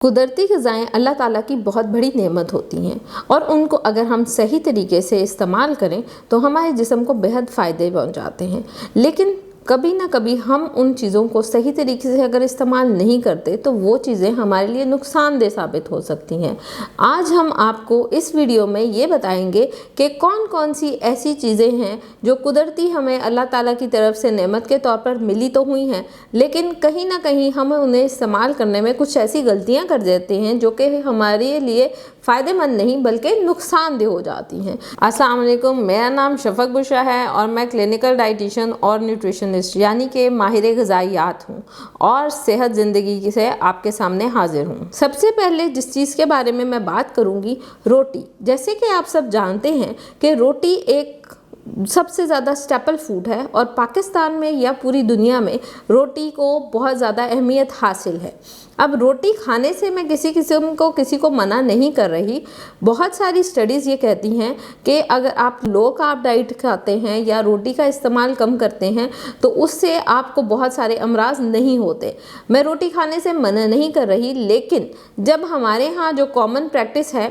कुदरती ग़िज़ाएँ अल्लाह ताला की बहुत बड़ी नेमत होती हैं और उनको अगर हम सही तरीके से इस्तेमाल करें तो हमारे जिस्म को बेहद फ़ायदे पहुंचाते हैं। लेकिन कभी ना कभी हम उन चीज़ों को सही तरीके से अगर इस्तेमाल नहीं करते तो वो चीज़ें हमारे लिए नुकसानदेह साबित हो सकती हैं। आज हम आपको इस वीडियो में ये बताएंगे कि कौन कौन सी ऐसी चीज़ें हैं जो कुदरती हमें अल्लाह ताला की तरफ से नेमत के तौर पर मिली तो हुई हैं, लेकिन कहीं ना कहीं हम उन्हें इस्तेमाल करने में कुछ ऐसी गलतियाँ कर देते हैं जो कि हमारे लिए फ़ायदेमंद नहीं बल्कि नुकसानदेह हो जाती हैं। अस्सलाम वालेकुम, मेरा नाम शफक बुशरा है और मैं क्लिनिकल डाइटिशियन और न्यूट्रिशनिस्ट यानी कि माहिर ग़िज़ाइयात हूँ और सेहत ज़िंदगी से आपके सामने हाजिर हूँ। सबसे पहले जिस चीज़ के बारे में मैं बात करूँगी, रोटी। जैसे कि आप सब जानते हैं कि रोटी एक सबसे ज़्यादा स्टेपल फूड है और पाकिस्तान में या पूरी दुनिया में रोटी को बहुत ज़्यादा अहमियत हासिल है। अब रोटी खाने से मैं किसी को मना नहीं कर रही। बहुत सारी स्टडीज़ ये कहती हैं कि अगर आप लो कार्ब डाइट खाते हैं या रोटी का इस्तेमाल कम करते हैं तो उससे आपको बहुत सारे अमराज नहीं होते। मैं रोटी खाने से मना नहीं कर रही, लेकिन जब हमारे यहाँ जो कॉमन प्रैक्टिस है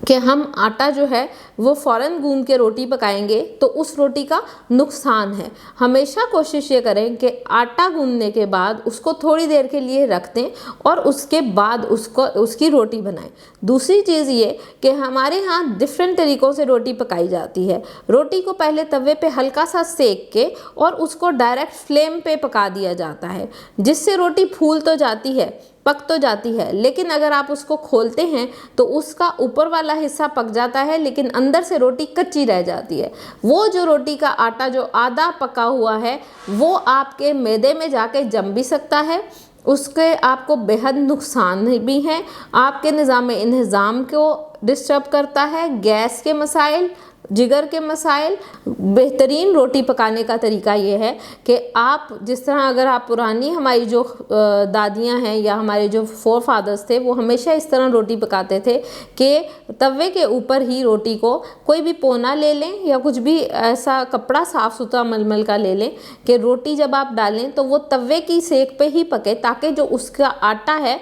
कि हम आटा जो है वो फ़ौरन गूंद के रोटी पकाएंगे तो उस रोटी का नुकसान है। हमेशा कोशिश ये करें कि आटा गूंदने के बाद उसको थोड़ी देर के लिए रख दें और उसके बाद उसकी रोटी बनाएं। दूसरी चीज़ ये कि हमारे यहाँ डिफरेंट तरीक़ों से रोटी पकाई जाती है। रोटी को पहले तवे पे हल्का सा सेक के और उसको डायरेक्ट फ्लेम पे पका दिया जाता है, जिससे रोटी फूल तो जाती है, पक तो जाती है, लेकिन अगर आप उसको खोलते हैं तो उसका ऊपर वाला हिस्सा पक जाता है लेकिन अंदर से रोटी कच्ची रह जाती है। वो जो रोटी का आटा जो आधा पका हुआ है वो आपके मैदे में जाके जम भी सकता है, उसके आपको बेहद नुकसान भी हैं, आपके निज़ाम को डिस्टर्ब करता है, गैस के मसाइल, जिगर के मसाइल। बेहतरीन रोटी पकाने का तरीका ये है कि आप जिस तरह अगर आप पुरानी हमारी जो दादियाँ हैं या हमारे जो फोर फादर्स थे वो हमेशा इस तरह रोटी पकाते थे कि तवे के ऊपर ही रोटी को कोई भी पोना ले लें या कुछ भी ऐसा कपड़ा साफ़ सुथरा मलमल का ले लें कि रोटी जब आप डालें तो वो तवे की सेक पे ही पके ताकि जो उसका आटा है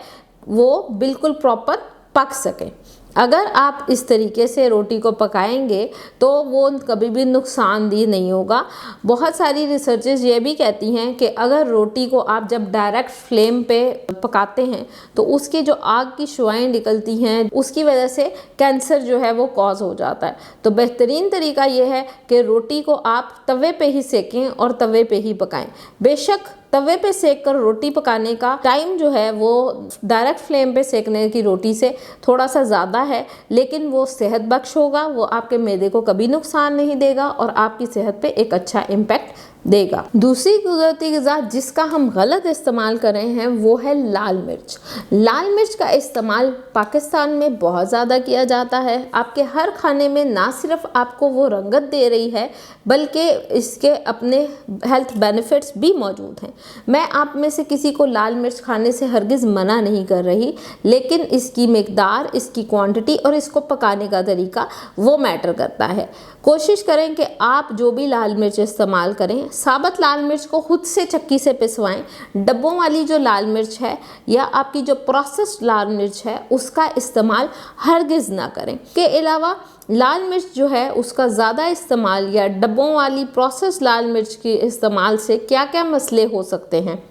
वो बिल्कुल प्रॉपर पक सके। अगर आप इस तरीके से रोटी को पकाएंगे तो वो कभी भी नुकसानदेह नहीं होगा। बहुत सारी रिसर्चेस ये भी कहती हैं कि अगर रोटी को आप जब डायरेक्ट फ्लेम पे पकाते हैं तो उसकी जो आग की शुआएं निकलती हैं उसकी वजह से कैंसर जो है वो कॉज हो जाता है। तो बेहतरीन तरीका ये है कि रोटी को आप तवे पे ही सेकें और तवे पे ही पकाएं। बेशक तवे पे सेक कर रोटी पकाने का टाइम जो है वो डायरेक्ट फ्लेम पे सेकने की रोटी से थोड़ा सा ज़्यादा है, लेकिन वो सेहत बख्श होगा, वो आपके मैदे को कभी नुकसान नहीं देगा और आपकी सेहत पे एक अच्छा इम्पैक्ट देगा। दूसरी कुदरती ग़िज़ा जिसका हम गलत इस्तेमाल कर रहे हैं वो है लाल मिर्च। लाल मिर्च का इस्तेमाल पाकिस्तान में बहुत ज़्यादा किया जाता है। आपके हर खाने में ना सिर्फ आपको वो रंगत दे रही है बल्कि इसके अपने हेल्थ बेनिफिट्स भी मौजूद हैं। मैं आप में से किसी को लाल मिर्च खाने से हरगिज़ मना नहीं कर रही, लेकिन इसकी मिकदार, इसकी क्वांटिटी और इसको पकाने का तरीका वो मैटर करता है। कोशिश करें कि आप जो भी लाल मिर्च इस्तेमाल करें साबुत लाल मिर्च को खुद से चक्की से पिसवाएं। डब्बों वाली जो लाल मिर्च है या आपकी जो प्रोसेस्ड लाल मिर्च है उसका इस्तेमाल हरगिज़ ना करें। के अलावा लाल मिर्च जो है उसका ज़्यादा इस्तेमाल या डब्बों वाली प्रोसेस्ड लाल मिर्च के इस्तेमाल से क्या क्या मसले हो सकते हैं।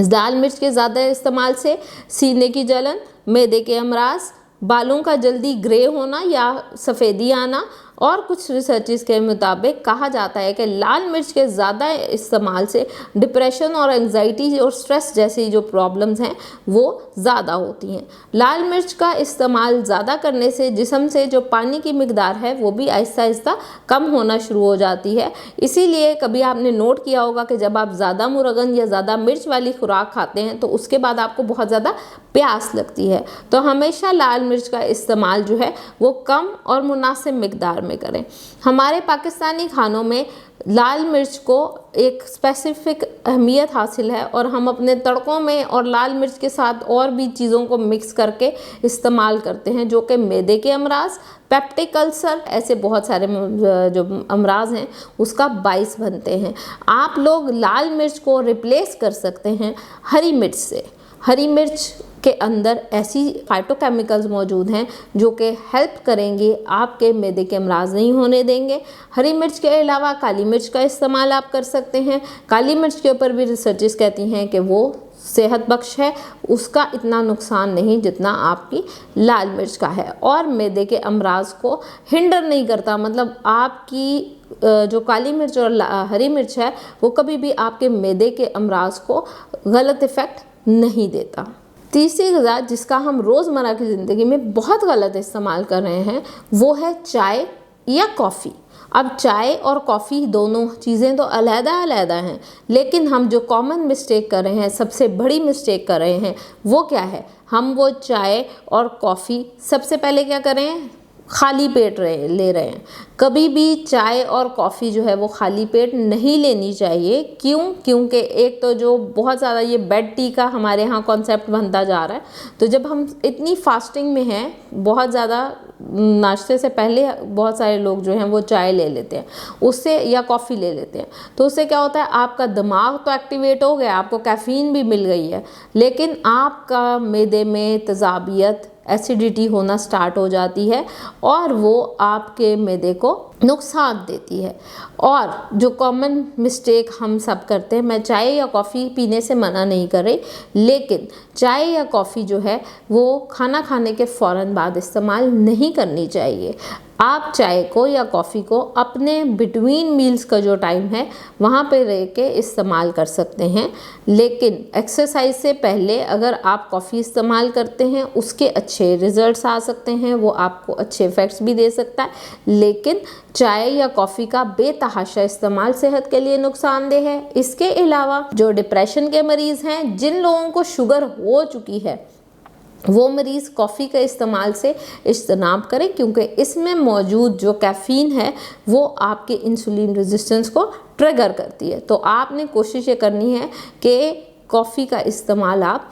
लाल मिर्च के ज़्यादा इस्तेमाल से सीने की जलन, मैदे के अमराज, बालों का जल्दी ग्रे होना या सफ़ेदी आना, और कुछ रिसर्चेस के मुताबिक कहा जाता है कि लाल मिर्च के ज़्यादा इस्तेमाल से डिप्रेशन और एंजाइटी और स्ट्रेस जैसी जो प्रॉब्लम्स हैं वो ज़्यादा होती हैं। लाल मिर्च का इस्तेमाल ज़्यादा करने से जिस्म से जो पानी की मिकदार है वो भी आहिस्ता आहिस्ता कम होना शुरू हो जाती है। इसीलिए कभी आपने नोट किया होगा कि जब आप ज़्यादा मुरगन या ज़्यादा मिर्च वाली खुराक खाते हैं तो उसके बाद आपको बहुत ज़्यादा प्यास लगती है। तो हमेशा लाल मिर्च का इस्तेमाल जो है वो कम और मुनासिब मिकदार में करें। हमारे पाकिस्तानी खानों में लाल मिर्च को एक स्पेसिफिक अहमियत हासिल है और हम अपने तड़कों में और लाल मिर्च के साथ और भी चीज़ों को मिक्स करके इस्तेमाल करते हैं जो कि मैदे के अमराज, पेप्टिक अल्सर, ऐसे बहुत सारे जो अमराज हैं उसका बाइस बनते हैं। आप लोग लाल मिर्च को रिप्लेस कर सकते हैं हरी मिर्च से। हरी मिर्च के अंदर ऐसी फाइटोकेमिकल्स मौजूद हैं जो कि हेल्प करेंगे, आपके मैदे के अमराज नहीं होने देंगे। हरी मिर्च के अलावा काली मिर्च का इस्तेमाल आप कर सकते हैं। काली मिर्च के ऊपर भी रिसर्चेस कहती हैं कि वो सेहत बख्श है, उसका इतना नुकसान नहीं जितना आपकी लाल मिर्च का है, और मैदे के अमराज को हिंडर नहीं करता। मतलब आपकी जो काली मिर्च और हरी मिर्च है वो कभी भी आपके मैदे के अमराज को गलत इफ़ेक्ट नहीं देता। तीसरी ग़िज़ा जिसका हम रोज़मर्रा की ज़िंदगी में बहुत गलत इस्तेमाल कर रहे हैं वो है चाय या कॉफ़ी। अब चाय और कॉफ़ी दोनों चीज़ें तो अलग-अलग हैं, लेकिन हम जो कॉमन मिस्टेक कर रहे हैं, सबसे बड़ी मिस्टेक कर रहे हैं, वो क्या है? हम वो चाय और कॉफ़ी सबसे पहले क्या कर रहे हैं? खाली पेट ले रहे हैं। कभी भी चाय और कॉफ़ी जो है वो खाली पेट नहीं लेनी चाहिए। क्यों? क्योंकि एक तो जो बहुत ज़्यादा ये बेड टी का हमारे यहाँ कॉन्सेप्ट बनता जा रहा है, तो जब हम इतनी फास्टिंग में हैं, बहुत ज़्यादा नाश्ते से पहले बहुत सारे लोग जो हैं वो चाय ले लेते हैं उससे, या कॉफ़ी ले लेते हैं, तो उससे क्या होता है? आपका दिमाग तो एक्टिवेट हो गया, आपको कैफ़ीन भी मिल गई है, लेकिन आपका मैदे में तेज़ाबियत, एसिडिटी होना स्टार्ट हो जाती है और वो आपके मैदे को नुकसान देती है। और जो कॉमन मिस्टेक हम सब करते हैं, मैं चाय या कॉफ़ी पीने से मना नहीं कर रही, लेकिन चाय या कॉफ़ी जो है वो खाना खाने के फ़ौरन बाद इस्तेमाल नहीं करनी चाहिए। आप चाय को या कॉफ़ी को अपने बिटवीन मील्स का जो टाइम है वहाँ पे रह के इस्तेमाल कर सकते हैं, लेकिन एक्सरसाइज से पहले अगर आप कॉफ़ी इस्तेमाल करते हैं उसके अच्छे रिजल्ट्स आ सकते हैं, वो आपको अच्छे इफ़ेक्ट्स भी दे सकता है, लेकिन चाय या कॉफ़ी का बेतहाशा इस्तेमाल सेहत के लिए नुकसानदेह है। इसके अलावा जो डिप्रेशन के मरीज़ हैं, जिन लोगों को शुगर हो चुकी है, वो मरीज़ कॉफ़ी के इस्तेमाल से इज्तनाब करें, क्योंकि इसमें मौजूद जो कैफ़ीन है वो आपके इंसुलिन रेजिस्टेंस को ट्रिगर करती है। तो आपने कोशिश ये करनी है कि कॉफ़ी का इस्तेमाल आप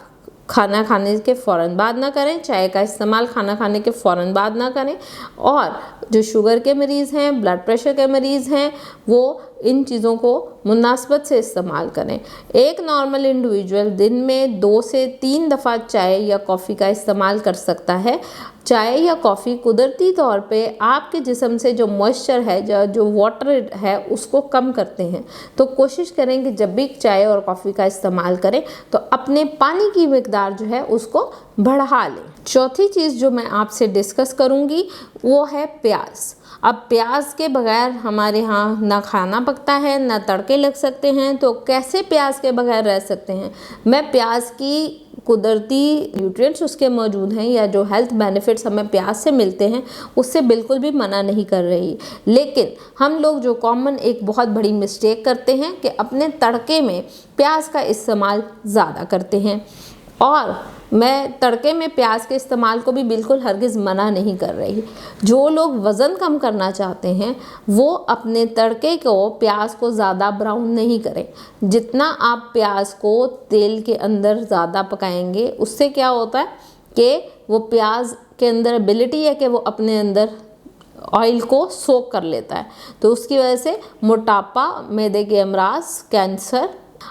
खाना खाने के फ़ौरन बाद ना करें, चाय का इस्तेमाल खाना खाने के फ़ौरन बाद ना करें, और जो शुगर के मरीज़ हैं, ब्लड प्रेशर के मरीज़ हैं, वो इन चीज़ों को मुनासबत से इस्तेमाल करें। एक नॉर्मल इंडिविजुअल दिन में 2 से 3 दफ़ा चाय या कॉफ़ी का इस्तेमाल कर सकता है। चाय या कॉफ़ी कुदरती तौर पे आपके जिस्म से जो मॉइस्चर है, जो वाटर है, उसको कम करते हैं। तो कोशिश करें कि जब भी चाय और कॉफ़ी का इस्तेमाल करें तो अपने पानी की मिकदार जो है उसको बढ़ा लें। चौथी चीज़ जो मैं आपसे डिस्कस करूँगी वो है प्याज। अब प्याज के बगैर हमारे यहाँ ना खाना पकता है, ना तड़के लग सकते हैं, तो कैसे प्याज के बगैर रह सकते हैं? मैं प्याज की कुदरती न्यूट्रिएंट्स उसके मौजूद हैं या जो हेल्थ बेनिफिट्स हमें प्याज से मिलते हैं उससे बिल्कुल भी मना नहीं कर रही, लेकिन हम लोग जो कॉमन एक बहुत बड़ी मिस्टेक करते हैं कि अपने तड़के में प्याज का इस्तेमाल ज़्यादा करते हैं। और मैं तड़के में प्याज के इस्तेमाल को भी बिल्कुल हरगिज़ मना नहीं कर रही। जो लोग वज़न कम करना चाहते हैं वो अपने तड़के को, प्याज को ज़्यादा ब्राउन नहीं करें। जितना आप प्याज को तेल के अंदर ज़्यादा पकाएंगे उससे क्या होता है कि वो प्याज के अंदर एबिलिटी है कि वो अपने अंदर ऑयल को सोक कर लेता है, तो उसकी वजह से मोटापा, मैदे के अमराज, कैंसर,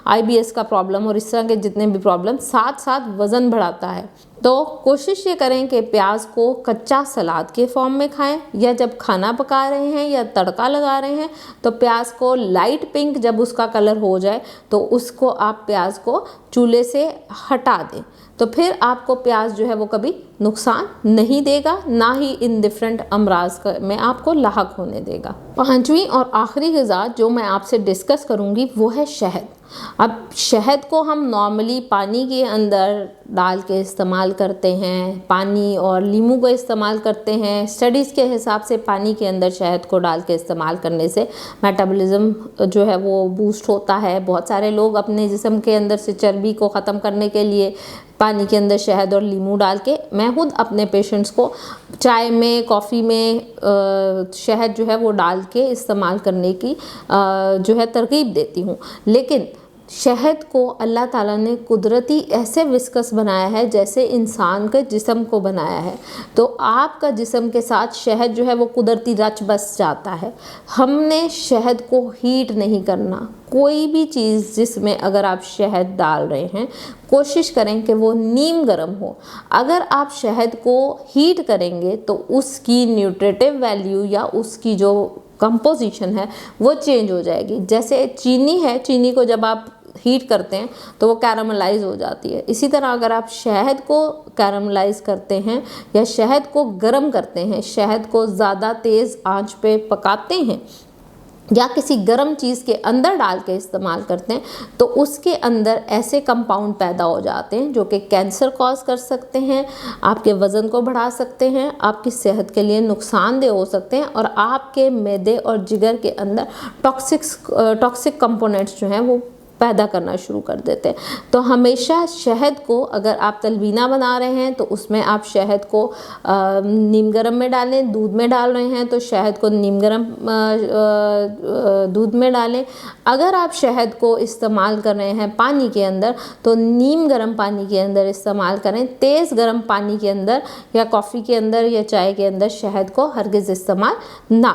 IBS का प्रॉब्लम और इस तरह के जितने भी प्रॉब्लम, साथ साथ वज़न बढ़ाता है। तो कोशिश ये करें कि प्याज को कच्चा सलाद के फॉर्म में खाएं, या जब खाना पका रहे हैं या तड़का लगा रहे हैं तो प्याज को लाइट पिंक जब उसका कलर हो जाए तो उसको आप प्याज को चूल्हे से हटा दें, तो फिर आपको प्याज जो है वो कभी नुकसान नहीं देगा, ना ही इन डिफरेंट अमराज में आपको लाहक होने देगा। 5वीं और आखिरी ग़िज़ा जो मैं आपसे डिस्कस करूँगी वो है शहद। अब शहद को हम नॉर्मली पानी के अंदर डाल के इस्तेमाल करते हैं, पानी और नींबू का इस्तेमाल करते हैं। स्टडीज़ के हिसाब से पानी के अंदर शहद को डाल के इस्तेमाल करने से मेटाबॉलिज्म जो है वो बूस्ट होता है। बहुत सारे लोग अपने जिस्म के अंदर से चर्बी को ख़त्म करने के लिए पानी के अंदर शहद और नींबू डाल के, मैं खुद अपने पेशेंट्स को चाय में, कॉफ़ी में शहद जो है वो डाल के इस्तेमाल करने की जो है तरकीब देती हूँ। लेकिन शहद को अल्लाह ताला ने कुदरती ऐसे विस्कस बनाया है जैसे इंसान के जिस्म को बनाया है। तो आपका जिस्म के साथ शहद जो है वो कुदरती रच बस जाता है। हमने शहद को हीट नहीं करना। कोई भी चीज़ जिसमें अगर आप शहद डाल रहे हैं, कोशिश करें कि वो नीम गर्म हो। अगर आप शहद को हीट करेंगे तो उसकी न्यूट्रिटिव वैल्यू या उसकी जो कंपोजिशन है वो चेंज हो जाएगी। जैसे चीनी है, चीनी को जब आप हीट करते हैं तो वो कैरामलाइज हो जाती है। इसी तरह अगर आप शहद को कैरामलाइज करते हैं या शहद को गर्म करते हैं, शहद को ज़्यादा तेज़ आंच पे पकाते हैं या किसी गर्म चीज़ के अंदर डाल के इस्तेमाल करते हैं तो उसके अंदर ऐसे कंपाउंड पैदा हो जाते हैं जो कि कैंसर कॉज कर सकते हैं, आपके वज़न को बढ़ा सकते हैं, आपकी सेहत के लिए नुकसानदेह हो सकते हैं और आपके मैदे और जिगर के अंदर टॉक्सिक कंपोनेंट्स जो हैं वो पैदा करना शुरू कर देते हैं। तो हमेशा शहद को, अगर आप तलबीना बना रहे हैं तो उसमें आप शहद को नीम गर्म में डालें, दूध में डाल रहे हैं तो शहद को नीम गर्म दूध में डालें। अगर आप शहद को इस्तेमाल कर रहे हैं पानी के अंदर तो नीम गर्म पानी के अंदर इस्तेमाल करें। तेज़ गर्म पानी के अंदर या कॉफ़ी के अंदर या चाय के अंदर शहद को हरगिज़ इस्तेमाल ना